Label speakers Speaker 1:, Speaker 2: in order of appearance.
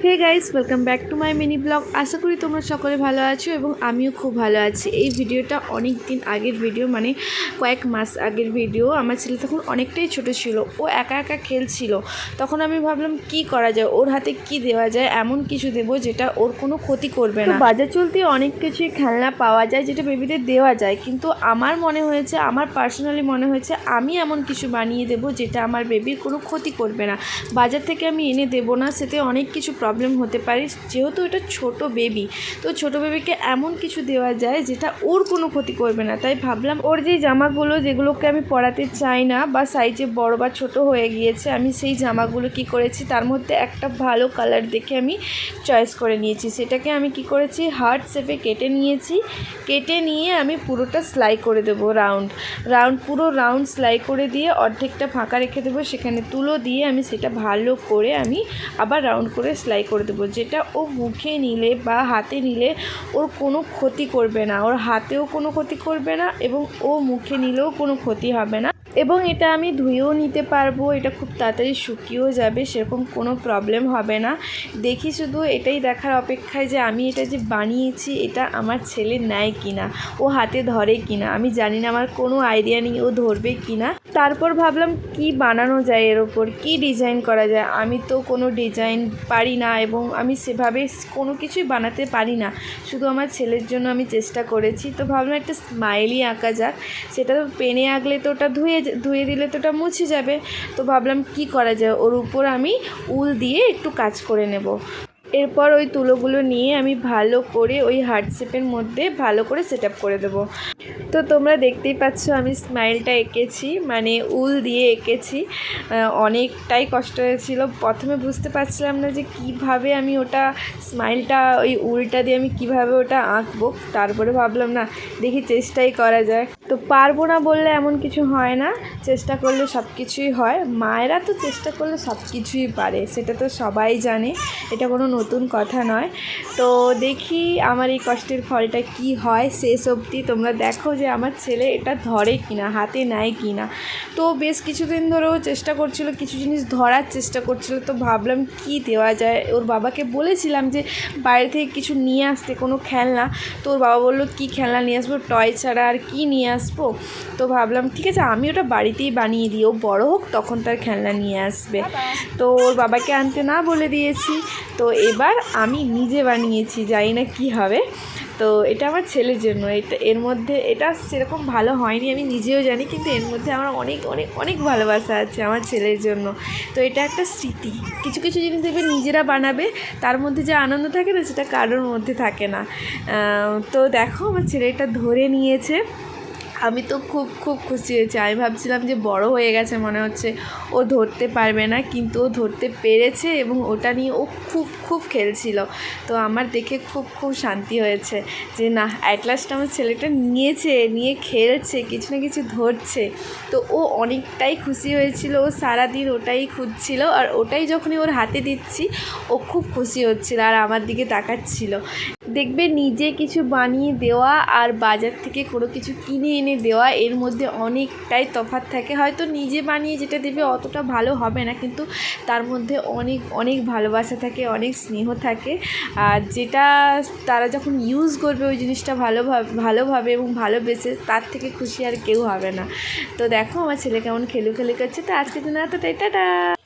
Speaker 1: Hey guys, welcome back to my mini blog. আশা করি তোমরা সকলে ভালো আছো এবং আমিও খুব ভালো আছি। এই ভিডিওটা অনেক দিন আগের ভিডিও, মানে কয়েক মাস আগের ভিডিও। আমার ছেলে তখন অনেকটাই ছোট ছিল, ও একা একা খেলছিল। তখন আমি ভাবলাম কি করা যায়, ওর হাতে কি দেওয়া যায়, এমন কিছু দেবো যেটা ওর কোনো ক্ষতি করবে না। বাজার চলতে অনেক কিছুই খেলনা পাওয়া যায় যেটা বেবিদের দেওয়া যায়, কিন্তু আমার মনে হয়েছে, আমার পার্সোনালি মনে হয়েছে আমি এমন কিছু বানিয়ে দেবো যেটা আমার বেবির কোনো ক্ষতি করবে না। বাজার থেকে আমি এনে দেবো না, সেতে অনেক কিছু প্রবলেম হতে পারে। যেহেতু এটা ছোট বেবি, তো ছোট বেবিকে এমন কিছু দেওয়া যায় যেটা ওর কোনো ক্ষতি করবে না। তাই ভাবলাম ওর যে জামাগুলো যেগুলোকে আমি পরাতে চাই না বা সাইজে বড় বা ছোট হয়ে গিয়েছে, আমি সেই জামাগুলো কি করেছি, তার মধ্যে একটা ভালো কালার দেখে আমি চয়েস করে নিয়েছি। সেটাকে আমি কি করেছি, হার্ট শেপে কেটে নিয়েছি। কেটে নিয়ে আমি পুরোটা সেলাই করে দেবো, পুরো রাউন্ড সেলাই করে দিয়ে অর্ধেকটা ফাঁকা রেখে দেবো, সেখানে তুলো দিয়ে আমি সেটা ভালো করে আমি আবার রাউন্ড করে সেলাই করে দেবো, যেটা ও মুখে নিলে বা হাতে নিলে ওর কোনো ক্ষতি করবে না, ওর হাতেও কোনো ক্ষতি করবে না এবং ও মুখে নিলেও কোনো ক্ষতি হবে না। এবং এটা আমি ধুয়েও নিতে পারবো, এটা খুব তাড়াতাড়ি শুকিয়েও যাবে, সেরকম কোনো প্রবলেম হবে না। দেখি শুধু এটাই দেখার অপেক্ষায় যে আমি এটা যে বানিয়েছি এটা আমার ছেলে নেয় কি না, ও হাতে ধরে কি না। আমি জানি না, আমার কোনো আইডিয়া নেই ও ধরবে কি না। তারপর ভাবলাম কি বানানো যায়, এর ওপর কি ডিজাইন করা যায়। আমি তো কোনো ডিজাইন পারি না এবং আমি সেভাবে কোনো কিছুই বানাতে পারি না, শুধু আমার ছেলের জন্য আমি চেষ্টা করেছি। তো ভাবলাম একটা স্মাইলি আঁকা যাক। সেটা তো পেনে আঁকলে তো ওটা ধুয়ে দিলে তো ওটা মুছে যাবে। তো ভাবলাম কি করা যায়, ওর উপর আমি উল দিয়ে একটু কাজ করে নেব। এরপর ওই তুলোগুলো নিয়ে আমি ভালো করে ওই হার্ট শেপের মধ্যে ভালো করে সেট আপ করে দেবো। তো তোমরা দেখতেই পাচ্ছ আমি স্মাইলটা এঁকেছি, মানে উল দিয়ে এঁকেছি। অনেকটাই কষ্ট হয়েছিল, প্রথমে বুঝতে পারছিলাম না যে কিভাবে আমি ওটা স্মাইলটা ওই উলটা দিয়ে আমি কিভাবে ওটা আঁকবো। তারপরে ভাবলাম না, দেখি চেষ্টাই করা যায়। তো পারবো না বললে এমন কিছু হয় না, চেষ্টা করলে সব কিছুই হয়। মায়েরা তো চেষ্টা করলে সব কিছুই পারে, সেটা তো সবাই জানে, এটা কোনো নতুন কথা নয়। তো দেখি আমার এই কষ্টের ফলটা কি হয়, শেষ অবধি তোমরা দেখো যে আমার ছেলে এটা ধরে কিনা, হাতে নেয় কিনা। তো বেশ কিছুদিন ধরেও চেষ্টা করছিল, কিছু জিনিস ধরার চেষ্টা করছিল। তো ভাবলাম কি দেওয়া যায়, ওর বাবাকে বলেছিলাম যে বাইরে থেকে কিছু নিয়ে আসতে, কোনো খেলনা। তো ওর বাবা বললো কি খেলনা নিয়ে আসবো, টয় ছাড়া আর কি নিয়ে আসবো। তো ভাবলাম ঠিক আছে, আমি ওটা বাড়িতেই বানিয়ে দিই, ও বড় হোক তখন তার খেলনা নিয়ে আসবে। তো ওর বাবাকে আনতে না বলে দিয়েছি। তো এবার আমি নিজে বানিয়েছি, জানি না কী হবে। তো এটা আমার ছেলের জন্য, এর মধ্যে এটা সেরকম ভালো হয়নি আমি নিজেও জানি, কিন্তু এর মধ্যে আমার অনেক অনেক অনেক ভালোবাসা আছে আমার ছেলের জন্য। তো এটা একটা স্মৃতি। কিছু কিছু জিনিস দেখবে নিজেরা বানাবে, তার মধ্যে যে আনন্দ থাকে না, সেটা কারোর মধ্যে থাকে না। তো দেখো আমার ছেলে এটা ধরে নিয়েছে, আমি তো খুব খুব খুশি হয়েছি। আমি ভাবছিলাম যে বড় হয়ে গেছে মনে হচ্ছে, ও ধরতে পারবে না, কিন্তু ও ধরতে পেরেছে এবং ওটা নিয়ে ও খুব খুব খেলছিল। তো আমার দেখে খুব খুব শান্তি হয়েছে যে না, অ্যাট লাস্ট আমার ছেলেটা নিয়ে খেলছে, কিছু না কিছু ধরছে। তো ও অনেকটাই খুশি হয়েছিল, ও সারাদিন ওটাই খুঁজছিল, আর ওটাই যখনই ওর হাতে দিচ্ছি ও খুব খুশি হচ্ছিল আর আমার দিকে তাকাচ্ছিল। দেখবে নিজে কিছু বানিয়ে দেওয়া আর বাজার থেকে কোনো কিছু কিনে এনে দেওয়া, এর মধ্যে অনেকটাই তফাৎ থাকে। হয়তো নিজে বানিয়ে যেটা দেবে অতটা ভালো হবে না, কিন্তু তার মধ্যে অনেক অনেক ভালোবাসা থাকে, অনেক স্নেহ থাকে। আর যেটা তারা যখন ইউজ করবে ওই জিনিসটা ভালোভাবে এবং ভালোবেসে, তার থেকে খুশি আর কেউ হবে না। তো দেখো আমার ছেলে কেমন খেলু করছে। তো আজকের জন্য এতটাই, টাটা।